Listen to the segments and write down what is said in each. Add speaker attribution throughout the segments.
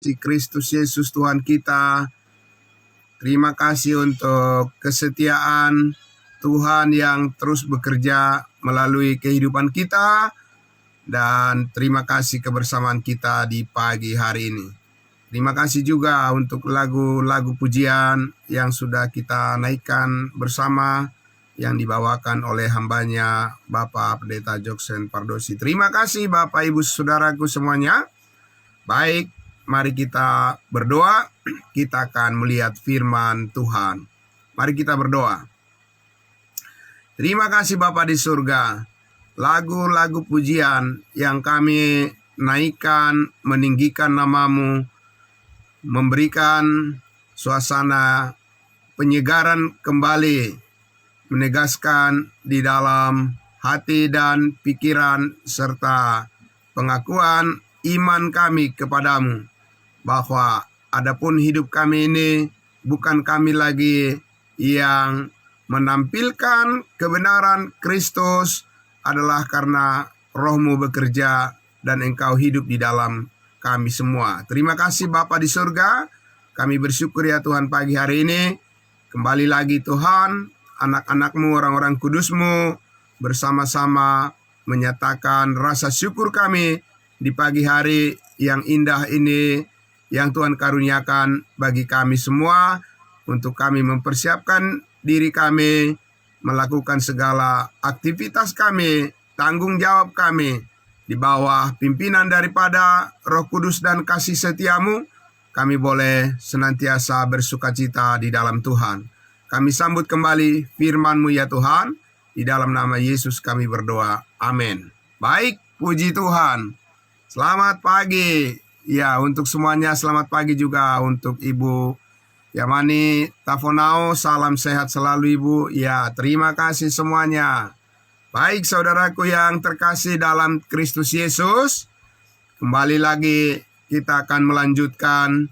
Speaker 1: Si Kristus Yesus Tuhan kita, terima kasih untuk kesetiaan Tuhan yang terus bekerja melalui kehidupan kita, dan terima kasih kebersamaan kita di pagi hari ini. Terima kasih juga untuk lagu-lagu pujian yang sudah kita naikkan bersama, yang dibawakan oleh hambanya Bapak Pendeta Joksen Pardosi. Terima kasih Bapak Ibu Saudaraku semuanya. Baik, mari kita berdoa. Kita akan melihat firman Tuhan. Mari kita berdoa. Terima kasih Bapa di surga. Lagu-lagu pujian yang kami naikkan, meninggikan namamu, memberikan suasana penyegaran kembali, menegaskan di dalam hati dan pikiran serta pengakuan iman kami kepadamu, bahwa adapun hidup kami ini bukan kami lagi yang menampilkan kebenaran Kristus, adalah karena Roh-Mu bekerja dan Engkau hidup di dalam kami semua. Terima kasih Bapa di surga. Kami bersyukur ya Tuhan pagi hari ini. Kembali lagi Tuhan, anak-anak-Mu, orang-orang kudus-Mu, bersama-sama menyatakan rasa syukur kami di pagi hari yang indah ini, yang Tuhan karuniakan bagi kami semua, untuk kami mempersiapkan diri kami, melakukan segala aktivitas kami, tanggung jawab kami, di bawah pimpinan daripada Roh Kudus dan kasih setia-Mu. Kami boleh senantiasa bersukacita di dalam Tuhan. Kami sambut kembali firman-Mu ya Tuhan. Di dalam nama Yesus kami berdoa. Amin. Baik, puji Tuhan. Selamat pagi. Ya, untuk semuanya selamat pagi juga untuk Ibu Yamani Tafonao. Salam sehat selalu Ibu. Ya, terima kasih semuanya. Baik saudaraku yang terkasih dalam Kristus Yesus. Kembali lagi kita akan melanjutkan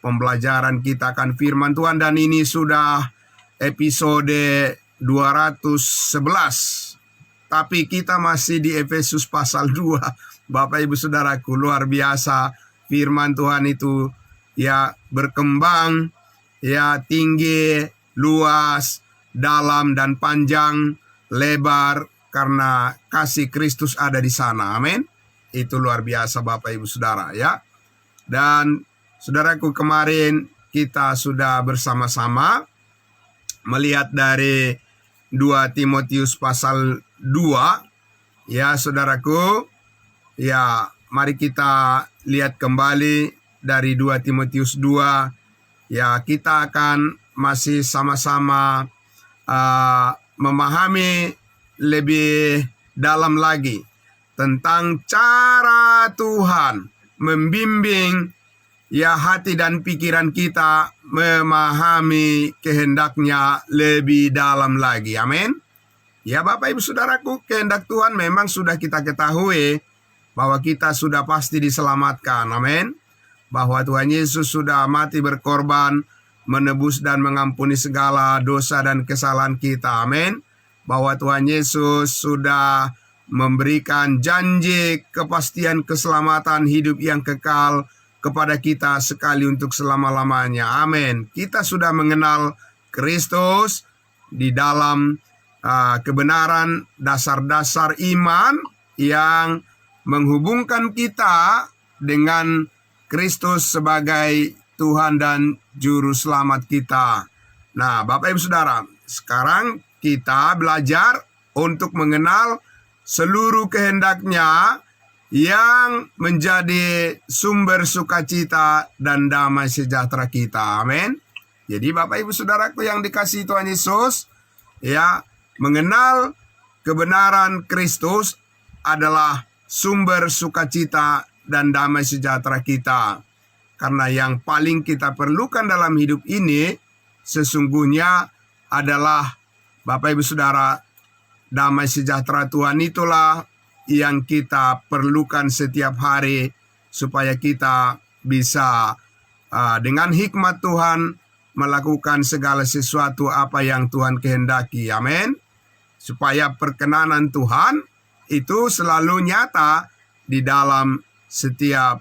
Speaker 1: pembelajaran kita akan firman Tuhan. Dan ini sudah episode 211. Tapi kita masih di Efesus pasal 2. Bapak Ibu Saudaraku, luar biasa firman Tuhan itu, ya, berkembang, ya, tinggi, luas, dalam dan panjang, lebar, karena kasih Kristus ada di sana. Amin. Itu luar biasa Bapak Ibu Saudara, ya. Dan saudaraku, kemarin kita sudah bersama-sama melihat dari 2 Timotius pasal 2, ya saudaraku. Ya, mari kita lihat kembali dari 2 Timotius 2. Ya, kita akan masih sama-sama memahami lebih dalam lagi tentang cara Tuhan membimbing, ya, hati dan pikiran kita memahami kehendaknya lebih dalam lagi. Amin. Ya Bapak Ibu Saudaraku, kehendak Tuhan memang sudah kita ketahui, bahwa kita sudah pasti diselamatkan. Amin. Bahwa Tuhan Yesus sudah mati berkorban, menebus dan mengampuni segala dosa dan kesalahan kita. Amin. Bahwa Tuhan Yesus sudah memberikan janji kepastian keselamatan hidup yang kekal kepada kita sekali untuk selama-lamanya. Amin. Kita sudah mengenal Kristus di dalam kebenaran dasar-dasar iman yang menghubungkan kita dengan Kristus sebagai Tuhan dan Juru Selamat kita. Nah, Bapak Ibu Saudara, sekarang kita belajar untuk mengenal seluruh kehendaknya yang menjadi sumber sukacita dan damai sejahtera kita. Amin. Jadi Bapak Ibu Saudaraku yang dikasihi Tuhan Yesus, ya, mengenal kebenaran Kristus adalah sumber sukacita dan damai sejahtera kita. Karena yang paling kita perlukan dalam hidup ini sesungguhnya adalah, Bapak Ibu Saudara, damai sejahtera Tuhan itulah yang kita perlukan setiap hari, supaya kita bisa dengan hikmat Tuhan melakukan segala sesuatu apa yang Tuhan kehendaki. Amin. Supaya perkenanan Tuhan itu selalu nyata di dalam setiap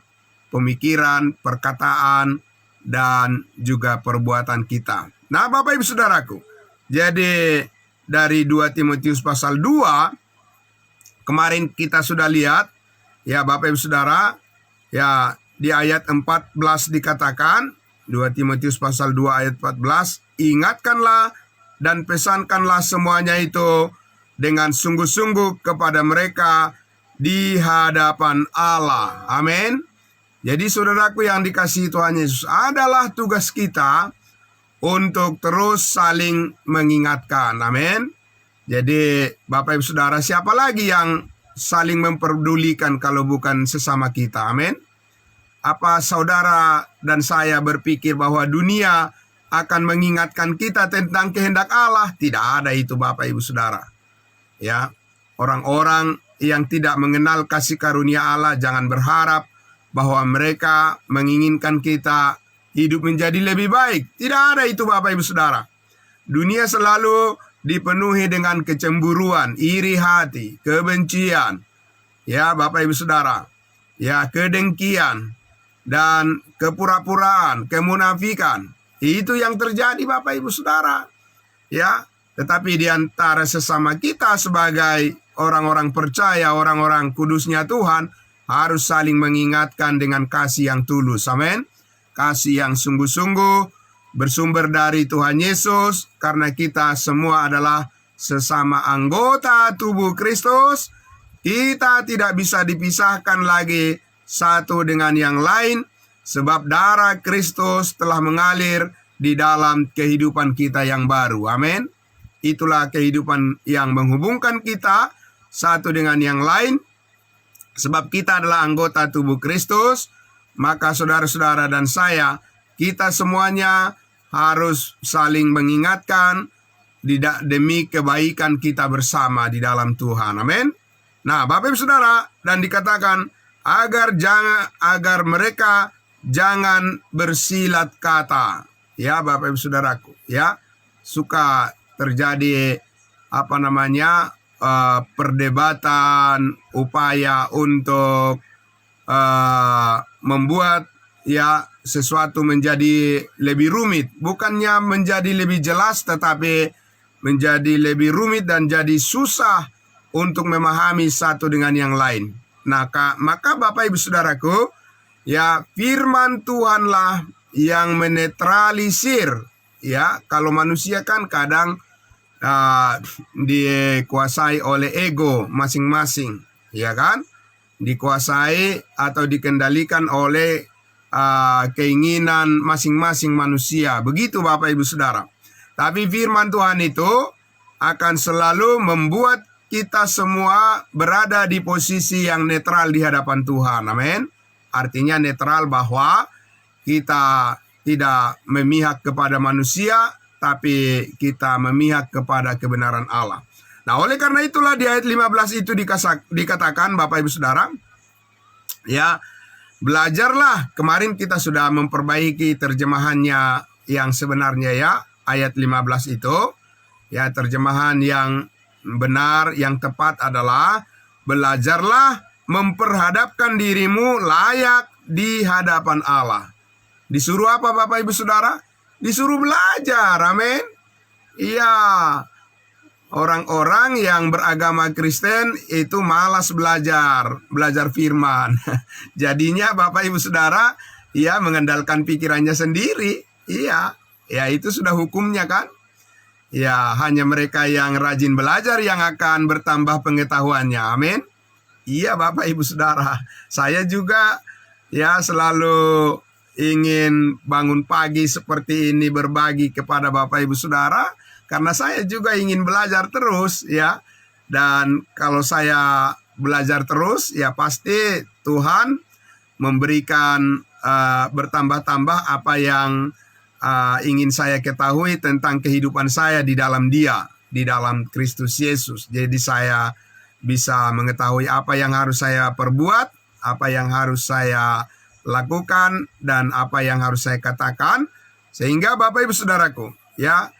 Speaker 1: pemikiran, perkataan, dan juga perbuatan kita. Nah, Bapak Ibu Saudaraku, jadi dari 2 Timotius pasal 2, kemarin kita sudah lihat, ya Bapak Ibu Saudara, ya di ayat 14 dikatakan, 2 Timotius pasal 2 ayat 14, ingatkanlah dan pesankanlah semuanya itu dengan sungguh-sungguh kepada mereka di hadapan Allah. Amin. Jadi saudaraku yang dikasihi Tuhan Yesus, adalah tugas kita untuk terus saling mengingatkan. Amin. Jadi Bapak Ibu Saudara, siapa lagi yang saling memperdulikan kalau bukan sesama kita? Amin. Apa saudara dan saya berpikir bahwa dunia akan mengingatkan kita tentang kehendak Allah? Tidak ada itu Bapak Ibu Saudara. Ya, orang-orang yang tidak mengenal kasih karunia Allah jangan berharap bahwa mereka menginginkan kita hidup menjadi lebih baik. Tidak ada itu Bapak Ibu Saudara. Dunia selalu dipenuhi dengan kecemburuan, iri hati, kebencian, ya Bapak Ibu Saudara, ya kedengkian dan kepura-puraan, kemunafikan. Itu yang terjadi Bapak Ibu Saudara. Ya, tetapi di antara sesama kita sebagai orang-orang percaya, orang-orang kudusnya Tuhan, harus saling mengingatkan dengan kasih yang tulus. Amin. Kasih yang sungguh-sungguh bersumber dari Tuhan Yesus, karena kita semua adalah sesama anggota tubuh Kristus. Kita tidak bisa dipisahkan lagi satu dengan yang lain, sebab darah Kristus telah mengalir di dalam kehidupan kita yang baru. Amin. Itulah kehidupan yang menghubungkan kita satu dengan yang lain. Sebab kita adalah anggota tubuh Kristus, maka saudara-saudara dan saya, kita semuanya harus saling mengingatkan demi kebaikan kita bersama di dalam Tuhan. Amin. Nah, Bapak Ibu Saudara, dan dikatakan agar mereka jangan bersilat kata. Ya, Bapak Ibu Saudaraku, ya, suka terjadi perdebatan, upaya untuk membuat ya sesuatu menjadi lebih rumit, bukannya menjadi lebih jelas, tetapi menjadi lebih rumit dan jadi susah untuk memahami satu dengan yang lain. Nah, maka Bapak Ibu Saudaraku, ya firman Tuhanlah yang menetralisir. Ya, kalau manusia kan kadang dikuasai oleh ego masing-masing, ya kan? Dikuasai atau dikendalikan oleh keinginan masing-masing manusia. Begitu Bapak Ibu Saudara. Tapi firman Tuhan itu akan selalu membuat kita semua berada di posisi yang netral di hadapan Tuhan. Amin. Artinya netral bahwa kita tidak memihak kepada manusia, tapi kita memihak kepada kebenaran Allah. Nah, oleh karena itulah di ayat 15 itu dikatakan Bapak Ibu Saudara, ya, belajarlah. Kemarin kita sudah memperbaiki terjemahannya yang sebenarnya, ya, ayat 15 itu, ya, terjemahan yang benar, yang tepat adalah belajarlah memperhadapkan dirimu layak di hadapan Allah. Disuruh apa Bapak Ibu Saudara? Disuruh belajar, amin. Iya, orang-orang yang beragama Kristen itu malas belajar firman. Jadinya Bapak Ibu Saudara, ya, mengandalkan pikirannya sendiri. Iya, ya itu sudah hukumnya kan. Ya, hanya mereka yang rajin belajar yang akan bertambah pengetahuannya. Amin. Iya Bapak Ibu Saudara, saya juga ya selalu ingin bangun pagi seperti ini berbagi kepada Bapak Ibu Saudara, karena saya juga ingin belajar terus, ya. Dan kalau saya belajar terus, ya pasti Tuhan memberikan bertambah-tambah apa yang ingin saya ketahui tentang kehidupan saya di dalam Dia, di dalam Kristus Yesus. Jadi saya bisa mengetahui apa yang harus saya perbuat, apa yang harus saya lakukan, dan apa yang harus saya katakan. Sehingga Bapak Ibu Saudaraku, ya,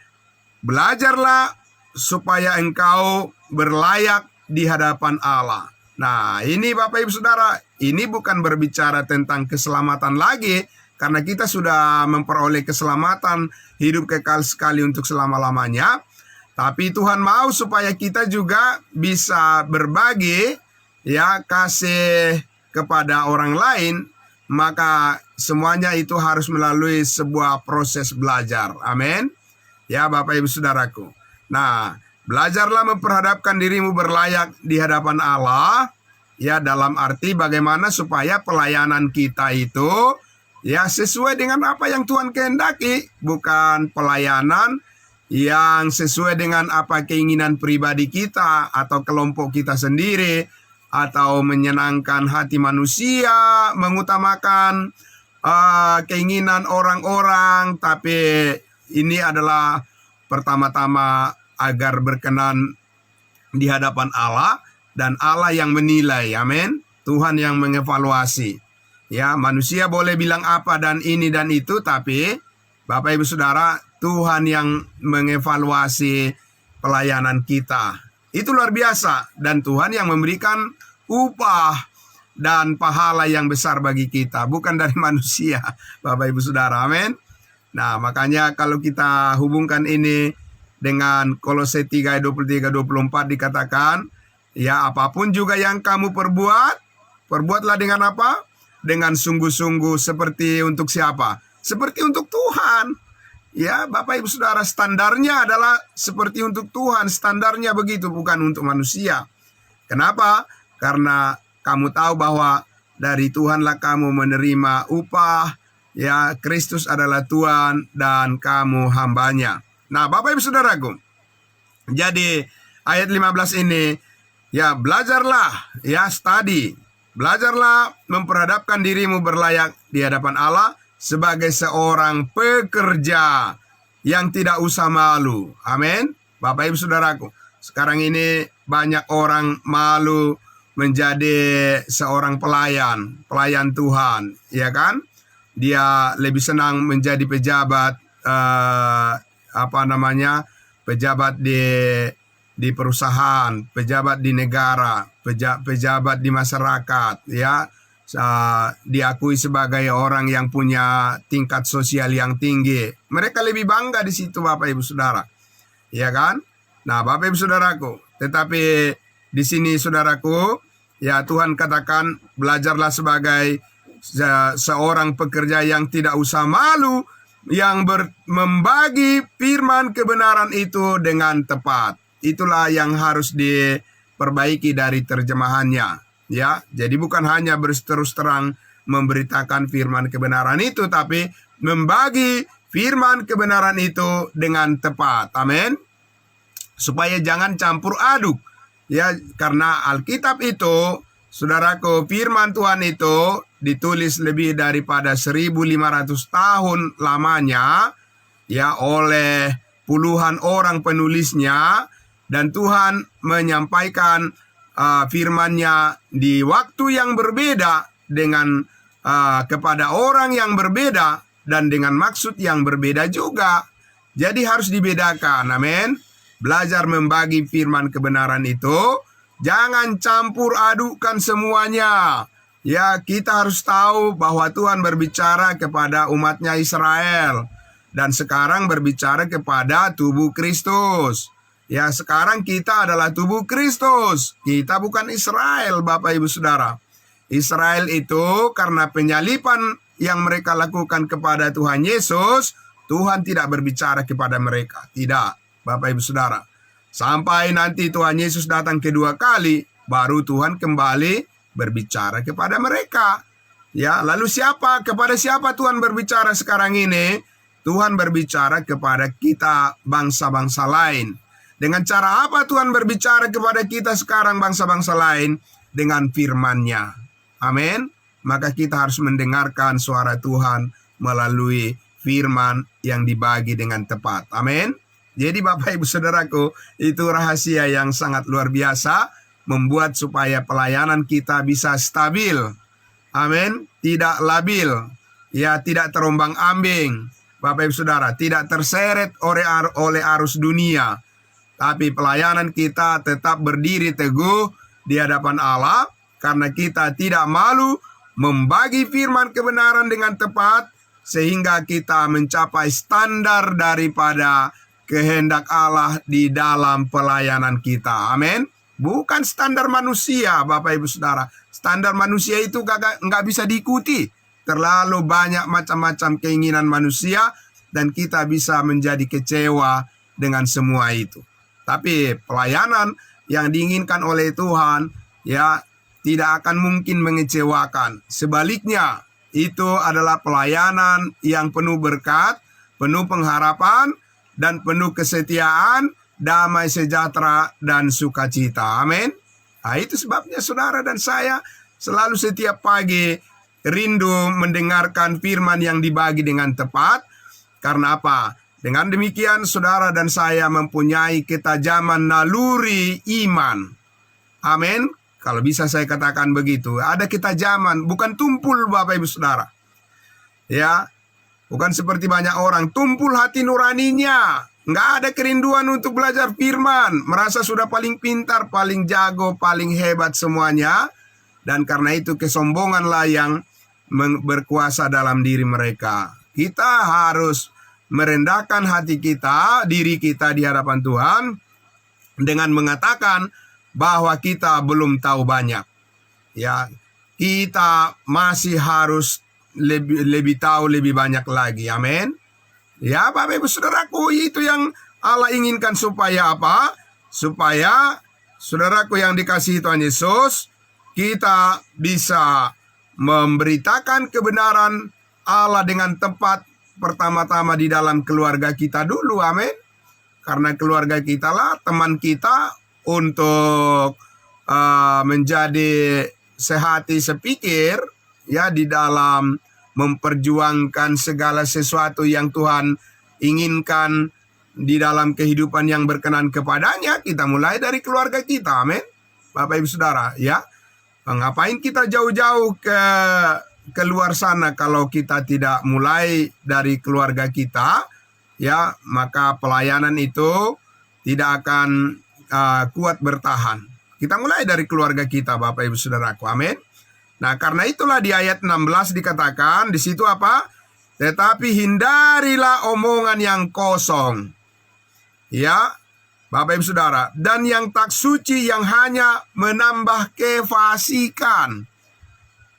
Speaker 1: belajarlah supaya engkau berlayak di hadapan Allah. Nah, ini Bapak Ibu Saudara ini bukan berbicara tentang keselamatan lagi, karena kita sudah memperoleh keselamatan hidup kekal sekali untuk selama-lamanya. Tapi Tuhan mau supaya kita juga bisa berbagi, ya, kasih kepada orang lain. Maka semuanya itu harus melalui sebuah proses belajar. Amin. Ya, Bapak Ibu Saudaraku. Nah, belajarlah memperhadapkan dirimu berlayak di hadapan Allah. Ya, dalam arti bagaimana supaya pelayanan kita itu ya sesuai dengan apa yang Tuhan kehendaki. Bukan pelayanan yang sesuai dengan apa keinginan pribadi kita atau kelompok kita sendiri, atau menyenangkan hati manusia, mengutamakan keinginan orang-orang. Tapi ini adalah pertama-tama agar berkenan di hadapan Allah, dan Allah yang menilai. Amin. Tuhan yang mengevaluasi. Ya, manusia boleh bilang apa dan ini dan itu, tapi Bapak Ibu Saudara, Tuhan yang mengevaluasi pelayanan kita. Itu luar biasa. Dan Tuhan yang memberikan upah dan pahala yang besar bagi kita, bukan dari manusia, Bapak Ibu Saudara. Amin. Nah, makanya kalau kita hubungkan ini dengan Kolose 3 ayat 23-24 dikatakan, ya, apapun juga yang kamu perbuatlah dengan apa? Dengan sungguh-sungguh. Seperti untuk siapa? Seperti untuk Tuhan. Ya, Bapak Ibu Saudara, standarnya adalah seperti untuk Tuhan. Standarnya begitu, bukan untuk manusia. Kenapa? Karena kamu tahu bahwa dari Tuhanlah kamu menerima upah. Ya, Kristus adalah Tuhan dan kamu hambanya. Nah, Bapak Ibu Saudaraku, jadi ayat 15 ini, ya, belajarlah, ya, study. Belajarlah memperhadapkan dirimu berlayak di hadapan Allah sebagai seorang pekerja yang tidak usah malu. Amin. Bapak Ibu Saudaraku, sekarang ini banyak orang malu menjadi seorang pelayan Tuhan, ya kan? Dia lebih senang menjadi pejabat, pejabat di perusahaan, pejabat di negara, pejabat di masyarakat, ya. Diakui sebagai orang yang punya tingkat sosial yang tinggi. Mereka lebih bangga di situ, Bapak Ibu Saudara, ya kan? Nah, Bapak Ibu Saudaraku, tetapi di sini saudaraku, ya, Tuhan katakan belajarlah sebagai seorang pekerja yang tidak usah malu, yang membagi firman kebenaran itu dengan tepat. Itulah yang harus diperbaiki dari terjemahannya. Ya, jadi bukan hanya berterus terang memberitakan firman kebenaran itu, tapi membagi firman kebenaran itu dengan tepat. Amin. Supaya jangan campur aduk. Ya, karena Alkitab itu, saudaraku, firman Tuhan itu ditulis lebih daripada 1500 tahun lamanya, ya, oleh puluhan orang penulisnya, dan Tuhan menyampaikan firman-Nya di waktu yang berbeda dengan kepada orang yang berbeda dan dengan maksud yang berbeda juga. Jadi harus dibedakan. Amin. Belajar membagi firman kebenaran itu, jangan campur adukkan semuanya. Ya, kita harus tahu bahwa Tuhan berbicara kepada umatnya Israel, dan sekarang berbicara kepada tubuh Kristus. Ya, sekarang kita adalah tubuh Kristus. Kita bukan Israel, Bapak Ibu Saudara. Israel itu karena penyalipan yang mereka lakukan kepada Tuhan Yesus, Tuhan tidak berbicara kepada mereka. Tidak, Bapak Ibu Saudara. Sampai nanti Tuhan Yesus datang kedua kali, baru Tuhan kembali berbicara kepada mereka. Ya, lalu kepada siapa Tuhan berbicara sekarang ini? Tuhan berbicara kepada kita, bangsa-bangsa lain. Dengan cara apa Tuhan berbicara kepada kita sekarang, bangsa-bangsa lain? Dengan firman-Nya. Amin. Maka kita harus mendengarkan suara Tuhan melalui firman yang dibagi dengan tepat. Amin. Jadi Bapak Ibu Saudaraku, itu rahasia yang sangat luar biasa, membuat supaya pelayanan kita bisa stabil. Amin. Tidak labil. Ya, tidak terombang-ambing. Bapak Ibu Saudara, tidak terseret oleh arus dunia. Tapi pelayanan kita tetap berdiri teguh di hadapan Allah, karena kita tidak malu membagi firman kebenaran dengan tepat, sehingga kita mencapai standar daripada kehendak Allah di dalam pelayanan kita. Amin. Bukan standar manusia, Bapak Ibu Saudara. Standar manusia itu nggak bisa diikuti. Terlalu banyak macam-macam keinginan manusia, dan kita bisa menjadi kecewa dengan semua itu. Tapi pelayanan yang diinginkan oleh Tuhan, ya, tidak akan mungkin mengecewakan. Sebaliknya, itu adalah pelayanan yang penuh berkat, penuh pengharapan, dan penuh kesetiaan, damai sejahtera, dan sukacita. Amin. Nah, itu sebabnya saudara dan saya selalu setiap pagi rindu mendengarkan firman yang dibagi dengan tepat. Karena apa? Dengan demikian saudara dan saya mempunyai ketajaman naluri iman. Amin. Kalau bisa saya katakan begitu. Ada ketajaman, bukan tumpul Bapak Ibu Saudara. Ya, bukan seperti banyak orang tumpul hati nuraninya. Nggak ada kerinduan untuk belajar firman. Merasa sudah paling pintar, paling jago, paling hebat semuanya. Dan karena itu kesombonganlah yang berkuasa dalam diri mereka. Kita harus merendahkan hati kita, diri kita di hadapan Tuhan, dengan mengatakan bahwa kita belum tahu banyak. Ya, kita masih harus lebih tahu lebih banyak lagi. Amin. Ya, Bapak Ibu Saudaraku, itu yang Allah inginkan supaya apa? Supaya saudaraku yang dikasihi Tuhan Yesus, kita bisa memberitakan kebenaran Allah dengan tepat, pertama-tama di dalam keluarga kita dulu. Amin. Karena keluarga kita lah teman kita untuk menjadi sehati sepikir, ya, di dalam memperjuangkan segala sesuatu yang Tuhan inginkan di dalam kehidupan yang berkenan kepadanya. Kita mulai dari keluarga kita. Amin. Bapak Ibu Saudara, ya. Ngapain kita jauh-jauh ke luar sana kalau kita tidak mulai dari keluarga kita, ya, maka pelayanan itu tidak akan kuat bertahan. Kita mulai dari keluarga kita, Bapak Ibu Saudaraku. Amin. Nah, karena itulah di ayat 16 dikatakan di situ apa? Tetapi hindarilah omongan yang kosong. Ya, Bapak Ibu Saudara, dan yang tak suci yang hanya menambah kefasikan.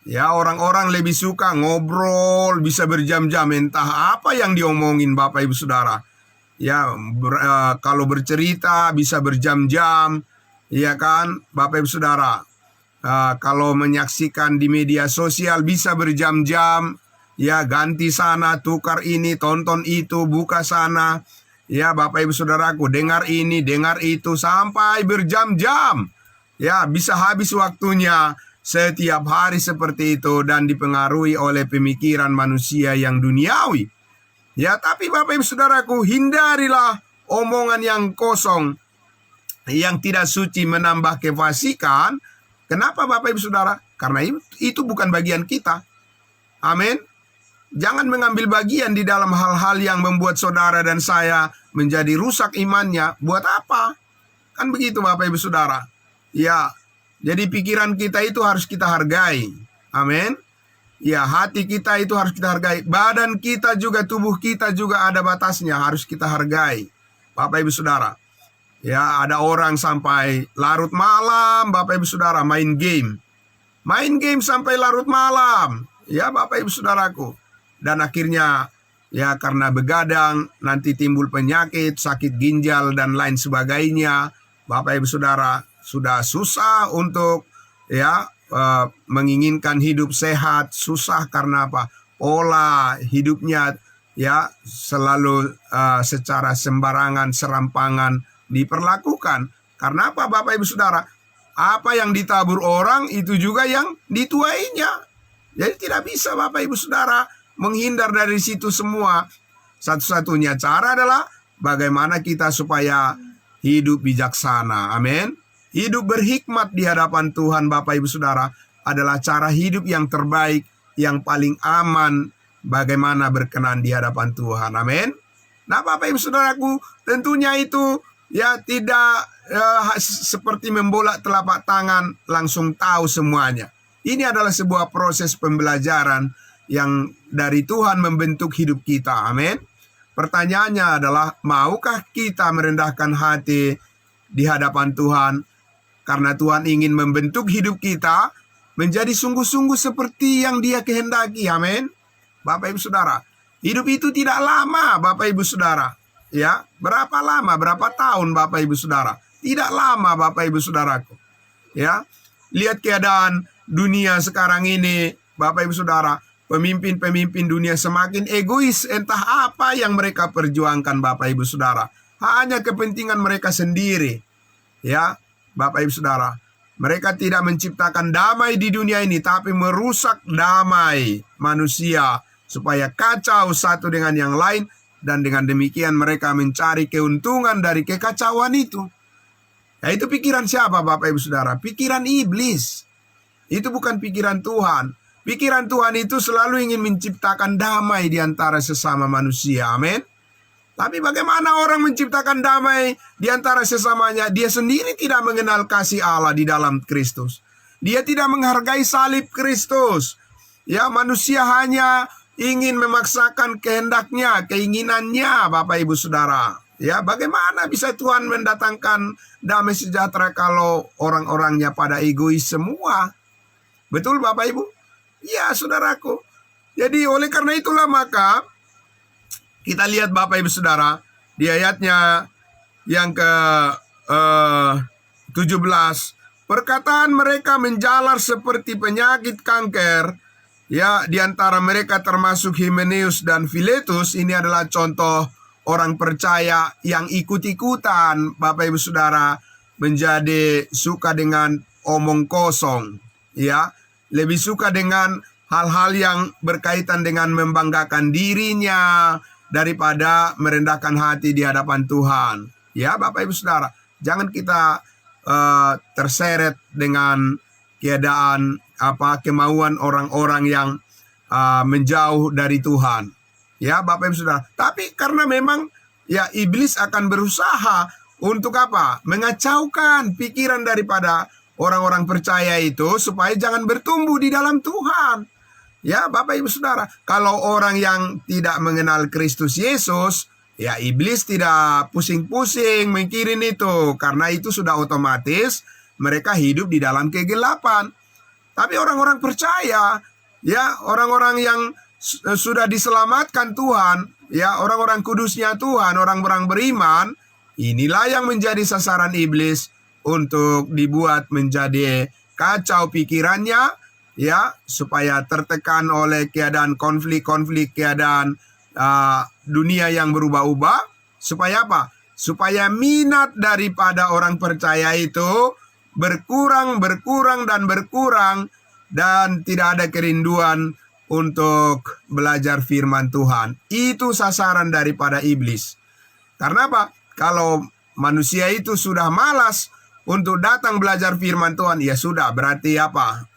Speaker 1: Ya, orang-orang lebih suka ngobrol, bisa berjam-jam, entah apa yang diomongin Bapak Ibu Saudara. Ya, kalau bercerita bisa berjam-jam, ya kan, Bapak Ibu Saudara. Kalau menyaksikan di media sosial bisa berjam-jam, ya, ganti sana, tukar ini, tonton itu, buka sana, ya, Bapak Ibu Saudaraku, dengar ini, dengar itu, sampai berjam-jam, ya, bisa habis waktunya setiap hari seperti itu, dan dipengaruhi oleh pemikiran manusia yang duniawi. Ya, tapi Bapak Ibu Saudaraku, hindarilah omongan yang kosong, yang tidak suci menambah kefasikan. Kenapa Bapak Ibu Saudara? Karena itu bukan bagian kita. Amin. Jangan mengambil bagian di dalam hal-hal yang membuat saudara dan saya menjadi rusak imannya. Buat apa? Kan begitu Bapak Ibu Saudara. Ya, jadi pikiran kita itu harus kita hargai. Amin. Ya, hati kita itu harus kita hargai. Badan kita juga, tubuh kita juga ada batasnya, harus kita hargai. Bapak Ibu Saudara. Ya, ada orang sampai larut malam, Bapak Ibu Saudara, main game. Main game sampai larut malam. Ya, Bapak Ibu Saudaraku. Dan akhirnya, ya, karena begadang, nanti timbul penyakit, sakit ginjal, dan lain sebagainya. Bapak Ibu Saudara, sudah susah untuk, ya, menginginkan hidup sehat. Susah karena apa? Pola hidupnya, ya, selalu secara sembarangan, serampangan diperlakukan. Karena apa Bapak Ibu Saudara? Apa yang ditabur orang itu juga yang dituainya. Jadi tidak bisa Bapak Ibu Saudara menghindar dari situ semua. Satu-satunya cara adalah bagaimana kita supaya hidup bijaksana. Amin. Hidup berhikmat di hadapan Tuhan Bapak Ibu Saudara adalah cara hidup yang terbaik, yang paling aman, bagaimana berkenan di hadapan Tuhan. Amin. Nah Bapak Ibu Saudaraku, tentunya itu, ya, tidak seperti membolak telapak tangan langsung tahu semuanya. Ini adalah sebuah proses pembelajaran yang dari Tuhan membentuk hidup kita. Amin. Pertanyaannya adalah, maukah kita merendahkan hati di hadapan Tuhan? Karena Tuhan ingin membentuk hidup kita menjadi sungguh-sungguh seperti yang Dia kehendaki. Amin. Bapak Ibu Saudara, hidup itu tidak lama, Bapak Ibu Saudara. Ya, berapa lama, berapa tahun, Bapak Ibu Saudara? Tidak lama, Bapak Ibu Saudaraku. Ya, lihat keadaan dunia sekarang ini, Bapak Ibu Saudara. Pemimpin-pemimpin dunia semakin egois, entah apa yang mereka perjuangkan, Bapak Ibu Saudara. Hanya kepentingan mereka sendiri. Ya, Bapak Ibu Saudara. Mereka tidak menciptakan damai di dunia ini, tapi merusak damai manusia supaya kacau satu dengan yang lain, dan dengan demikian mereka mencari keuntungan dari kekacauan itu. Ya, itu pikiran siapa, Bapak Ibu Saudara? Pikiran iblis. Itu bukan pikiran Tuhan. Pikiran Tuhan itu selalu ingin menciptakan damai di antara sesama manusia. Amin. Tapi bagaimana orang menciptakan damai di antara sesamanya? Dia sendiri tidak mengenal kasih Allah di dalam Kristus. Dia tidak menghargai salib Kristus. Ya, manusia hanya ingin memaksakan kehendaknya, keinginannya, Bapak Ibu Saudara. Ya, bagaimana bisa Tuhan mendatangkan damai sejahtera kalau orang-orangnya pada egois semua? Betul, Bapak Ibu? Ya, saudaraku. Jadi oleh karena itulah maka kita lihat, Bapak Ibu Saudara, di ayatnya yang ke 17, perkataan mereka menjalar seperti penyakit kanker. Ya, di antara mereka termasuk Himeneus dan Filetus. Ini adalah contoh orang percaya yang ikut-ikutan, Bapak Ibu Saudara, menjadi suka dengan omong kosong. Ya, lebih suka dengan hal-hal yang berkaitan dengan membanggakan dirinya daripada merendahkan hati di hadapan Tuhan. Ya, Bapak Ibu Saudara, jangan kita terseret dengan keadaan kemauan orang-orang yang menjauh dari Tuhan. Ya, Bapak Ibu Saudara. Tapi karena memang ya iblis akan berusaha untuk mengacaukan pikiran daripada orang-orang percaya itu supaya jangan bertumbuh di dalam Tuhan. Ya, Bapak Ibu Saudara, kalau orang yang tidak mengenal Kristus Yesus, ya iblis tidak pusing-pusing mikirin itu, karena itu sudah otomatis mereka hidup di dalam kegelapan. Tapi orang-orang percaya, ya orang-orang yang sudah diselamatkan Tuhan, ya orang-orang kudusnya Tuhan, orang-orang beriman, inilah yang menjadi sasaran iblis untuk dibuat menjadi kacau pikirannya, ya, supaya tertekan oleh keadaan konflik-konflik, keadaan dunia yang berubah-ubah. Supaya apa? Supaya minat daripada orang percaya itu berkurang, dan tidak ada kerinduan untuk belajar firman Tuhan. Itu sasaran daripada iblis. Karena apa? Kalau manusia itu sudah malas untuk datang belajar firman Tuhan, ya sudah, berarti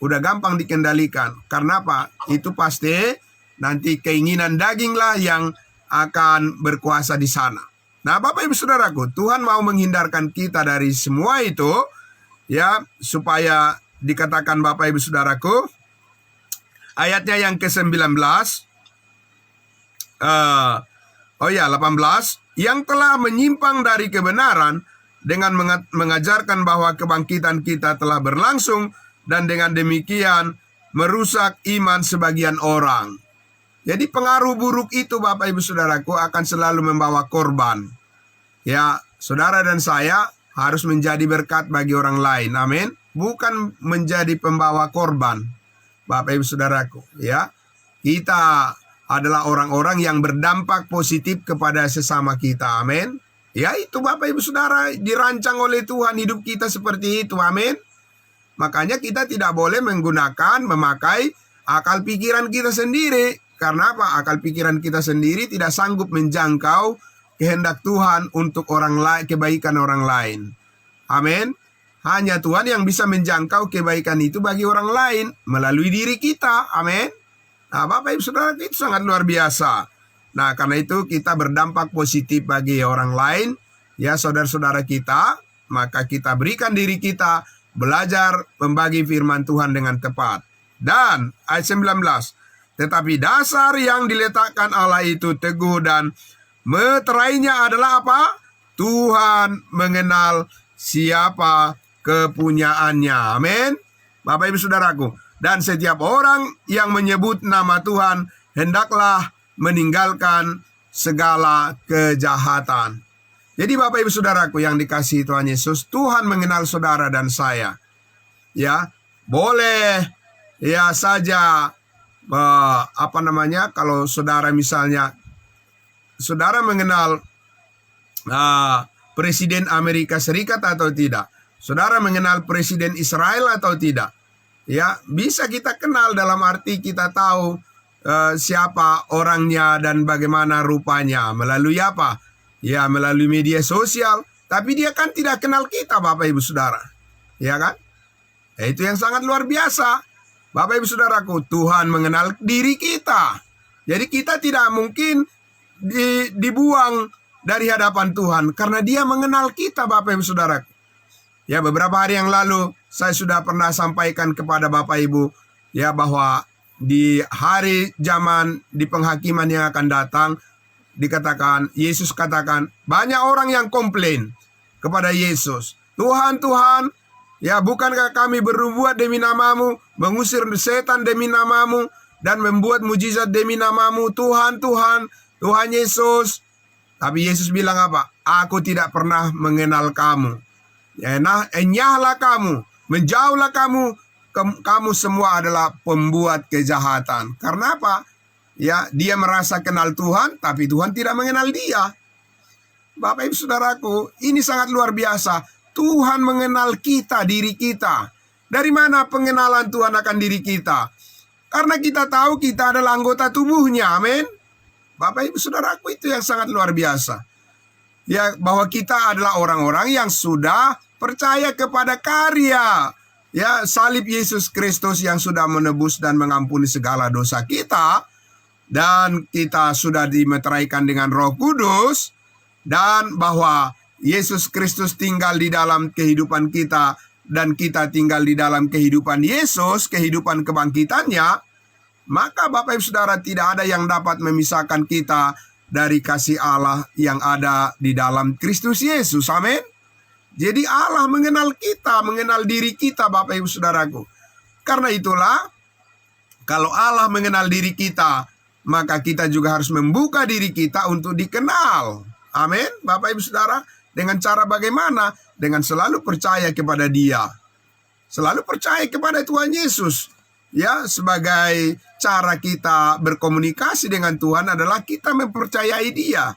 Speaker 1: udah gampang dikendalikan. Karena apa? Itu pasti nanti keinginan daginglah yang akan berkuasa di sana. Nah, Bapak Ibu Saudaraku, Tuhan mau menghindarkan kita dari semua itu, ya, supaya dikatakan, Bapak Ibu Saudaraku, ayatnya yang ke-19, 18, yang telah menyimpang dari kebenaran dengan mengajarkan bahwa kebangkitan kita telah berlangsung, dan dengan demikian merusak iman sebagian orang. Jadi pengaruh buruk itu, Bapak Ibu Saudaraku, akan selalu membawa korban. Ya, saudara dan saya harus menjadi berkat bagi orang lain. Amin. Bukan menjadi pembawa korban, Bapak Ibu Saudaraku. Ya, kita adalah orang-orang yang berdampak positif kepada sesama kita. Amin. Ya, itu Bapak Ibu Saudara, dirancang oleh Tuhan hidup kita seperti itu. Amin. Makanya kita tidak boleh memakai akal pikiran kita sendiri. Karena apa? Akal pikiran kita sendiri tidak sanggup menjangkau kehendak Tuhan untuk orang lain, kebaikan orang lain. Amin. Hanya Tuhan yang bisa menjangkau kebaikan itu bagi orang lain melalui diri kita. Amin. Nah, Bapak Ibu Saudara, itu sangat luar biasa. Nah, karena itu kita berdampak positif bagi orang lain, ya saudara-saudara kita, maka kita berikan diri kita belajar membagi firman Tuhan dengan tepat. Dan ayat 19, tetapi dasar yang diletakkan Allah itu teguh dan meterainya adalah apa? Tuhan mengenal siapa kepunyaannya. Amin. Bapak Ibu Saudaraku. Dan setiap orang yang menyebut nama Tuhan hendaklah meninggalkan segala kejahatan. Jadi Bapak Ibu Saudaraku yang dikasihi Tuhan Yesus, Tuhan mengenal saudara dan saya. Ya, boleh ya saja kalau saudara misalnya saudara mengenal Presiden Amerika Serikat atau tidak, saudara mengenal Presiden Israel atau tidak, ya bisa kita kenal dalam arti kita tahu siapa orangnya dan bagaimana rupanya melalui apa? Ya melalui media sosial. Tapi dia kan tidak kenal kita Bapak Ibu Saudara, ya kan? Itu yang sangat luar biasa. Bapak Ibu Saudaraku, Tuhan mengenal diri kita. Jadi kita tidak mungkin dibuang dari hadapan Tuhan karena dia mengenal kita Bapak Ibu Saudaraku. Ya beberapa hari yang lalu saya sudah pernah sampaikan kepada Bapak Ibu ya bahwa di hari zaman di penghakiman yang akan datang dikatakan, Yesus katakan banyak orang yang komplain kepada Yesus. Tuhan, Tuhan, ya bukankah kami berbuat demi namamu, mengusir setan demi namamu, dan membuat mujizat demi namamu, Tuhan, Tuhan, Tuhan Yesus. Tapi Yesus bilang apa? Aku tidak pernah mengenal kamu. Ya, enyahlah kamu, menjauhlah kamu, kamu semua adalah pembuat kejahatan. Karena apa? Ya, dia merasa kenal Tuhan, tapi Tuhan tidak mengenal dia. Bapak Ibu Saudaraku, ini sangat luar biasa. Tuhan mengenal kita, diri kita. Dari mana pengenalan Tuhan akan diri kita? Karena kita tahu kita adalah anggota tubuhnya, amin. Bapak Ibu Saudaraku, itu yang sangat luar biasa. Ya, bahwa kita adalah orang-orang yang sudah percaya kepada karya ya salib Yesus Kristus yang sudah menebus dan mengampuni segala dosa kita. Dan kita sudah dimeteraikan dengan Roh Kudus. Dan bahwa Yesus Kristus tinggal di dalam kehidupan kita. Dan kita tinggal di dalam kehidupan Yesus, kehidupan kebangkitannya. Maka Bapak Ibu Saudara, tidak ada yang dapat memisahkan kita dari kasih Allah yang ada di dalam Kristus Yesus. Amin. Jadi Allah mengenal kita, mengenal diri kita Bapak Ibu Saudaraku. Karena itulah, kalau Allah mengenal diri kita, maka kita juga harus membuka diri kita untuk dikenal. Amin. Bapak Ibu Saudara, dengan cara bagaimana? Dengan selalu percaya kepada Dia. Selalu percaya kepada Tuhan Yesus. Ya, sebagai cara kita berkomunikasi dengan Tuhan adalah kita mempercayai Dia.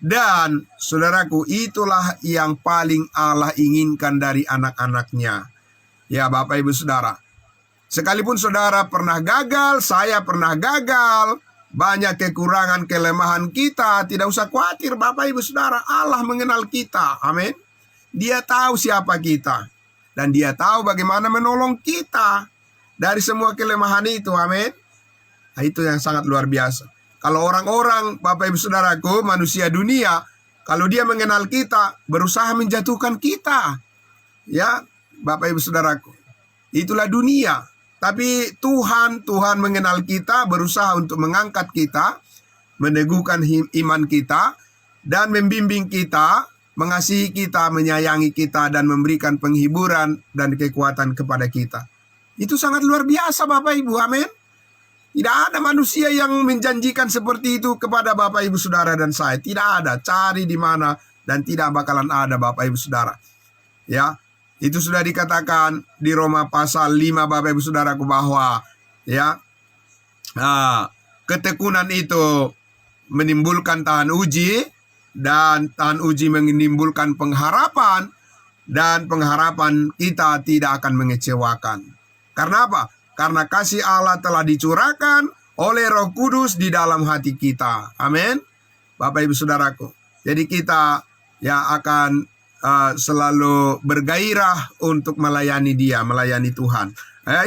Speaker 1: Dan saudaraku, itulah yang paling Allah inginkan dari anak-anaknya. Ya Bapak Ibu Saudara, sekalipun saudara pernah gagal, saya pernah gagal, banyak kekurangan, kelemahan kita, tidak usah khawatir Bapak Ibu Saudara. Allah mengenal kita, amin. Dia tahu siapa kita. Dan Dia tahu bagaimana menolong kita dari semua kelemahan itu, amin. Nah, itu yang sangat luar biasa. Kalau orang-orang, Bapak Ibu Saudaraku, manusia dunia, kalau dia mengenal kita, berusaha menjatuhkan kita. Ya, Bapak Ibu Saudaraku, itulah dunia. Tapi Tuhan mengenal kita, berusaha untuk mengangkat kita, meneguhkan iman kita, dan membimbing kita, mengasihi kita, menyayangi kita, dan memberikan penghiburan dan kekuatan kepada kita. Itu sangat luar biasa Bapak Ibu, amin. Tidak ada manusia yang menjanjikan seperti itu kepada Bapak Ibu Saudara dan saya. Tidak ada, cari di mana dan tidak bakalan ada Bapak Ibu Saudara. Ya, itu sudah dikatakan di Roma pasal 5 Bapak Ibu Saudaraku bahwa ya ketekunan itu menimbulkan tahan uji, dan tahan uji menimbulkan pengharapan, dan pengharapan kita tidak akan mengecewakan. Karena apa? Karena kasih Allah telah dicurahkan oleh Roh Kudus di dalam hati kita. Amin. Bapak Ibu Saudaraku. Jadi kita ya akan selalu bergairah untuk melayani Dia, melayani Tuhan.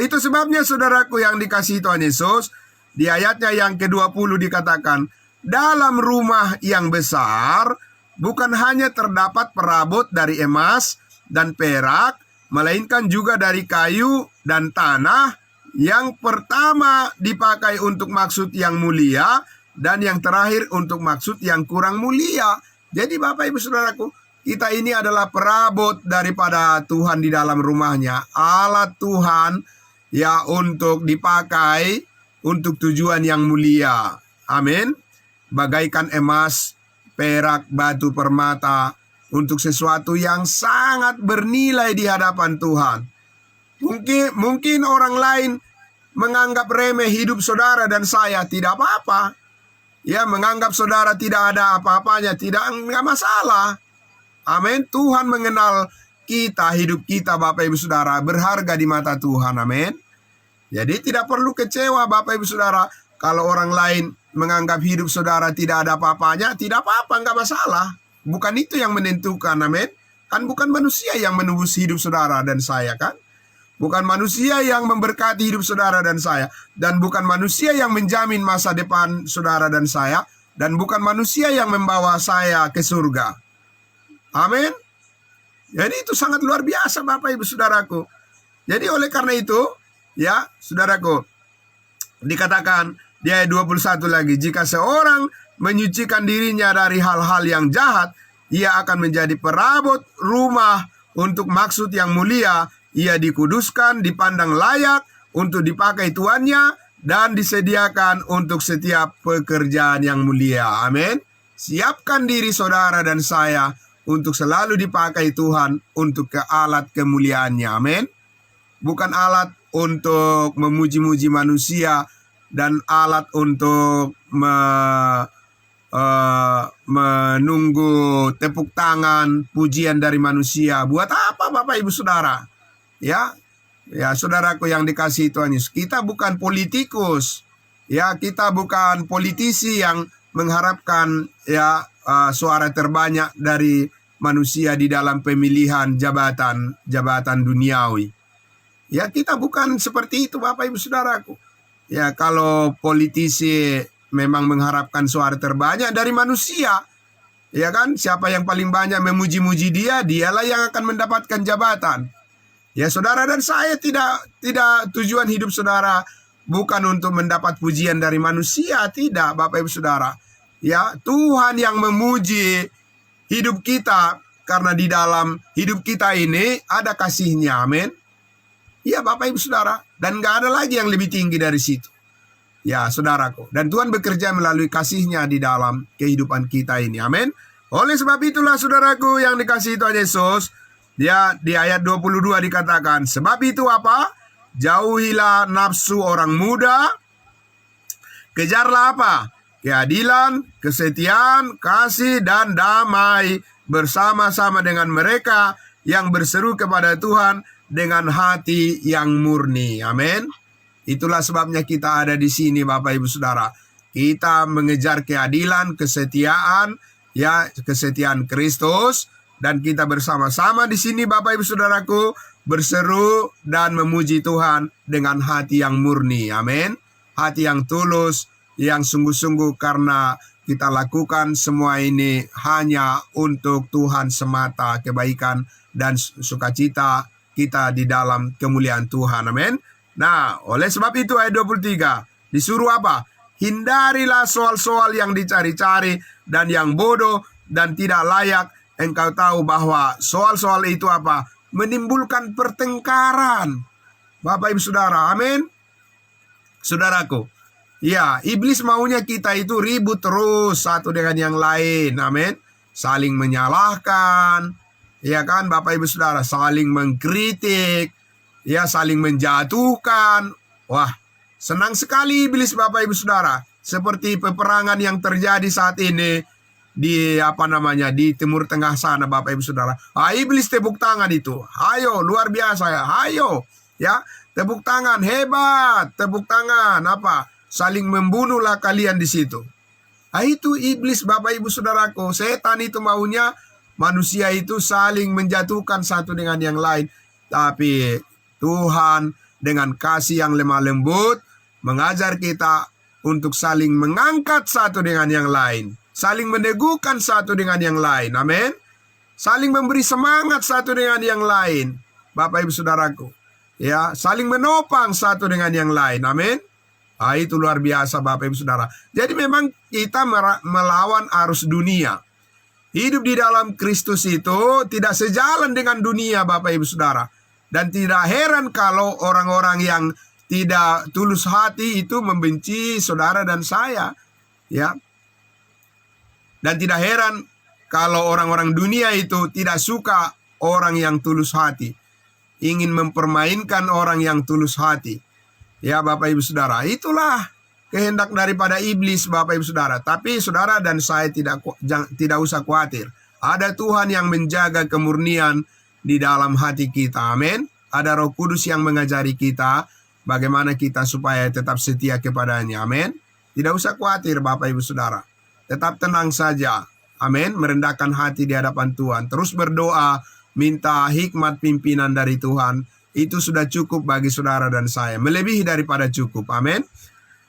Speaker 1: Itu sebabnya saudaraku yang dikasihi Tuhan Yesus, di ayatnya yang ke-20 dikatakan, dalam rumah yang besar bukan hanya terdapat perabot dari emas dan perak, melainkan juga dari kayu dan tanah, yang pertama dipakai untuk maksud yang mulia, dan yang terakhir untuk maksud yang kurang mulia. Jadi Bapak Ibu Saudaraku, kita ini adalah perabot daripada Tuhan di dalam rumahnya. Alat Tuhan ya untuk dipakai untuk tujuan yang mulia. Amin. Bagaikan emas, perak, batu permata, untuk sesuatu yang sangat bernilai di hadapan Tuhan. Mungkin orang lain menganggap remeh hidup saudara dan saya, tidak apa-apa. Ya, menganggap saudara tidak ada apa-apanya, enggak masalah. Amin. Tuhan mengenal kita, hidup kita Bapak Ibu Saudara berharga di mata Tuhan. Amin. Jadi tidak perlu kecewa Bapak Ibu Saudara kalau orang lain menganggap hidup saudara tidak ada apa-apanya, tidak apa-apa, enggak masalah. Bukan itu yang menentukan. Amin. Kan bukan manusia yang menebus hidup saudara dan saya, kan? Bukan manusia yang memberkati hidup saudara dan saya. Dan bukan manusia yang menjamin masa depan saudara dan saya. Dan bukan manusia yang membawa saya ke surga. Amin. Jadi itu sangat luar biasa Bapak Ibu Saudaraku. Jadi oleh karena itu, ya saudaraku, dikatakan di ayat 21 lagi, jika seorang menyucikan dirinya dari hal-hal yang jahat, ia akan menjadi perabot rumah untuk maksud yang mulia. Ia dikuduskan, dipandang layak untuk dipakai tuannya, dan disediakan untuk setiap pekerjaan yang mulia. Amin. Siapkan diri saudara dan saya untuk selalu dipakai Tuhan untuk ke alat kemuliaannya. Amin. Bukan alat untuk memuji-muji manusia dan alat untuk menunggu tepuk tangan, pujian dari manusia. Buat apa Bapak Ibu Saudara? Ya saudaraku yang dikasihi Tuhan Yesus, kita bukan politikus, ya kita bukan politisi yang mengharapkan suara terbanyak dari manusia di dalam pemilihan jabatan duniawi. Ya kita bukan seperti itu Bapak Ibu Saudaraku. Ya kalau politisi memang mengharapkan suara terbanyak dari manusia, ya kan, siapa yang paling banyak memuji-muji dialah yang akan mendapatkan jabatan. Ya saudara dan saya tidak tujuan hidup saudara bukan untuk mendapat pujian dari manusia, tidak Bapak Ibu Saudara. Ya Tuhan yang memuji hidup kita, karena di dalam hidup kita ini ada kasih-Nya. Amin. Ya Bapak Ibu Saudara, dan gak ada lagi yang lebih tinggi dari situ. Ya saudaraku, dan Tuhan bekerja melalui kasih-Nya di dalam kehidupan kita ini. Amin. Oleh sebab itulah saudaraku yang dikasihi Tuhan Yesus, dia di ayat 22 dikatakan, sebab itu apa? Jauhilah nafsu orang muda, kejarlah apa? Keadilan, kesetiaan, kasih, dan damai bersama-sama dengan mereka yang berseru kepada Tuhan dengan hati yang murni. Amin. Itulah sebabnya kita ada di sini Bapak Ibu Saudara. Kita mengejar keadilan, kesetiaan, ya kesetiaan Kristus. Dan kita bersama-sama di sini Bapak Ibu Saudaraku berseru dan memuji Tuhan dengan hati yang murni. Amin. Hati yang tulus, yang sungguh-sungguh, karena kita lakukan semua ini hanya untuk Tuhan semata, kebaikan dan sukacita kita di dalam kemuliaan Tuhan. Amin. Nah, oleh sebab itu ayat 23 disuruh apa? Hindarilah soal-soal yang dicari-cari dan yang bodoh dan tidak layak. Engkau tahu bahwa soal-soal itu apa? Menimbulkan pertengkaran. Bapak Ibu Saudara, amin. Saudaraku, ya iblis maunya kita itu ribut terus satu dengan yang lain. Amin. Saling menyalahkan, ya kan Bapak Ibu Saudara, saling mengkritik, ya saling menjatuhkan. Wah, senang sekali iblis Bapak Ibu Saudara. Seperti peperangan yang terjadi saat ini di di Timur Tengah sana Bapak Ibu Saudara. Iblis tepuk tangan itu. Ayo, luar biasa ya. Ayo, ya, tepuk tangan hebat, tepuk tangan apa? Saling membunuhlah kalian di situ. Itu iblis Bapak Ibu Saudaraku. Setan itu maunya manusia itu saling menjatuhkan satu dengan yang lain. Tapi Tuhan dengan kasih yang lemah lembut mengajar kita untuk saling mengangkat satu dengan yang lain, saling meneguhkan satu dengan yang lain. Amin. saling memberi semangat satu dengan yang lain, Bapak Ibu Saudaraku. Ya, saling menopang satu dengan yang lain. Amin. Itu luar biasa Bapak Ibu Saudara. Jadi memang kita melawan arus dunia. Hidup di dalam Kristus itu tidak sejalan dengan dunia Bapak Ibu Saudara. Dan tidak heran kalau orang-orang yang tidak tulus hati itu membenci saudara dan saya. Ya. Dan tidak heran kalau orang-orang dunia itu tidak suka orang yang tulus hati. Ingin mempermainkan orang yang tulus hati. Ya Bapak Ibu Saudara, itulah kehendak daripada iblis Bapak Ibu Saudara. Tapi saudara dan saya tidak usah khawatir. Ada Tuhan yang menjaga kemurnian di dalam hati kita. Amin. Ada Roh Kudus yang mengajari kita bagaimana kita supaya tetap setia kepadanya. Amin. Tidak usah khawatir Bapak Ibu Saudara. Tetap tenang saja. Amin. Merendahkan hati di hadapan Tuhan. Terus berdoa, minta hikmat pimpinan dari Tuhan. Itu sudah cukup bagi saudara dan saya. Melebihi daripada cukup. Amin.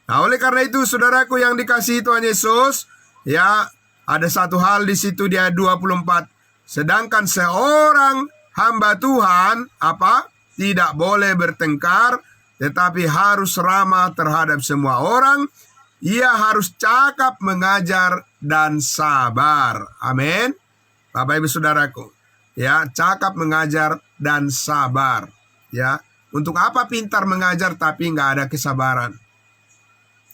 Speaker 1: Nah, oleh karena itu saudaraku yang dikasihi Tuhan Yesus, ya, ada satu hal di situ di ayat 24. Sedangkan seorang hamba Tuhan tidak boleh bertengkar, tetapi harus ramah terhadap semua orang. Ia harus cakap, mengajar, dan sabar. Amin. Bapak Ibu Saudaraku, ya, cakap, mengajar, dan sabar. Ya, untuk apa pintar mengajar tapi nggak ada kesabaran?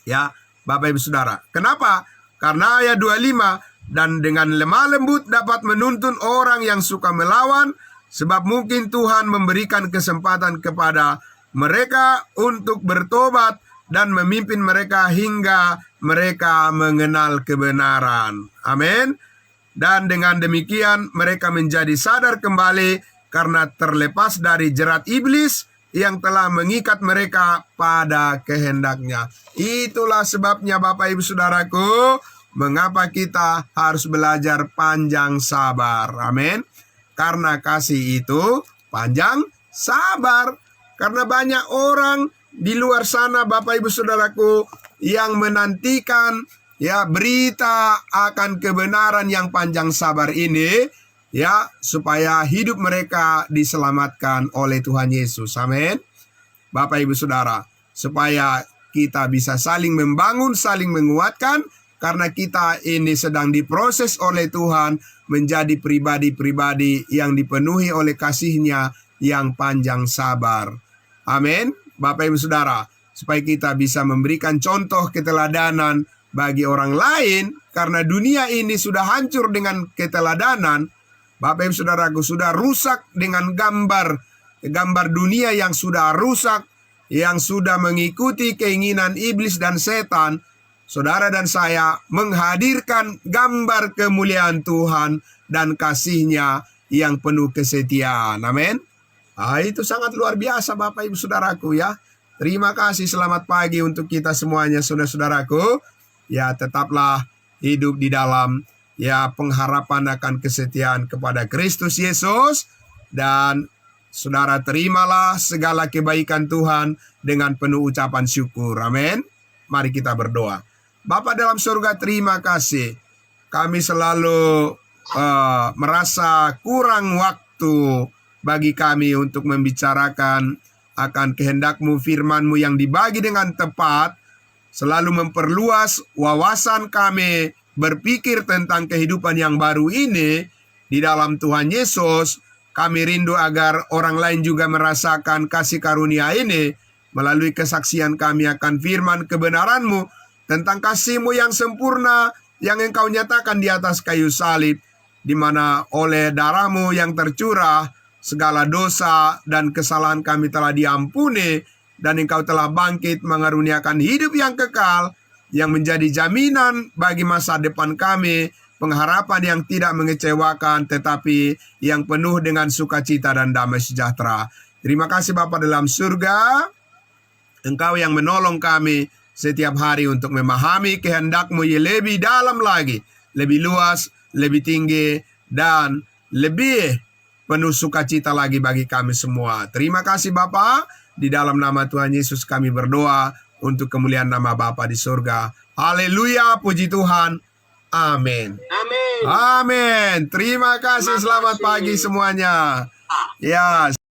Speaker 1: Ya, Bapak Ibu Saudara. Kenapa? Karena ayat 25, dan dengan lemah lembut dapat menuntun orang yang suka melawan, sebab mungkin Tuhan memberikan kesempatan kepada mereka untuk bertobat dan memimpin mereka hingga mereka mengenal kebenaran. Amin. Dan dengan demikian mereka menjadi sadar kembali karena terlepas dari jerat iblis yang telah mengikat mereka pada kehendaknya. Itulah sebabnya Bapak Ibu Saudaraku, mengapa kita harus belajar panjang sabar. Amin. Karena kasih itu panjang sabar. Karena banyak orang di luar sana Bapak Ibu Saudaraku yang menantikan ya berita akan kebenaran yang panjang sabar ini, ya, supaya hidup mereka diselamatkan oleh Tuhan Yesus. Amin. Bapak Ibu Saudara, supaya kita bisa saling membangun, saling menguatkan, karena kita ini sedang diproses oleh Tuhan menjadi pribadi-pribadi yang dipenuhi oleh kasih-Nya yang panjang sabar. Amin. Bapak Ibu Saudara, supaya kita bisa memberikan contoh keteladanan bagi orang lain, karena dunia ini sudah hancur dengan keteladanan. Bapak Ibu Saudaraku, sudah rusak dengan gambar dunia yang sudah rusak, yang sudah mengikuti keinginan iblis dan setan. Saudara dan saya menghadirkan gambar kemuliaan Tuhan dan kasih-Nya yang penuh kesetiaan. Amin. Itu sangat luar biasa Bapak Ibu Saudaraku ya. Terima kasih, selamat pagi untuk kita semuanya saudara-saudaraku. Ya, tetaplah hidup di dalam ya pengharapan akan kesetiaan kepada Kristus Yesus. Dan saudara terimalah segala kebaikan Tuhan dengan penuh ucapan syukur. Amin. Mari kita berdoa. Bapa dalam surga, terima kasih. Kami selalu merasa kurang waktu bagi kami untuk membicarakan akan kehendak-Mu, firman-Mu yang dibagi dengan tepat, selalu memperluas wawasan kami berpikir tentang kehidupan yang baru ini di dalam Tuhan Yesus. Kami rindu agar orang lain juga merasakan kasih karunia ini melalui kesaksian kami akan firman kebenaran-Mu, tentang kasih-Mu yang sempurna yang Engkau nyatakan di atas kayu salib, di mana oleh darah-Mu yang tercurah segala dosa dan kesalahan kami telah diampuni, dan Engkau telah bangkit mengaruniakan hidup yang kekal yang menjadi jaminan bagi masa depan kami, pengharapan yang tidak mengecewakan tetapi yang penuh dengan sukacita dan damai sejahtera. Terima kasih Bapa dalam surga, Engkau yang menolong kami setiap hari untuk memahami kehendak-Mu yang lebih dalam lagi, lebih luas, lebih tinggi, dan lebih penuh sukacita lagi bagi kami semua. Terima kasih Bapa, di dalam nama Tuhan Yesus kami berdoa untuk kemuliaan nama Bapa di surga. Haleluya, puji Tuhan. Amin.
Speaker 2: Amin.
Speaker 1: Amin. Terima kasih.
Speaker 2: Terima
Speaker 1: Selamat
Speaker 2: kasih.
Speaker 1: pagi semuanya. Ya.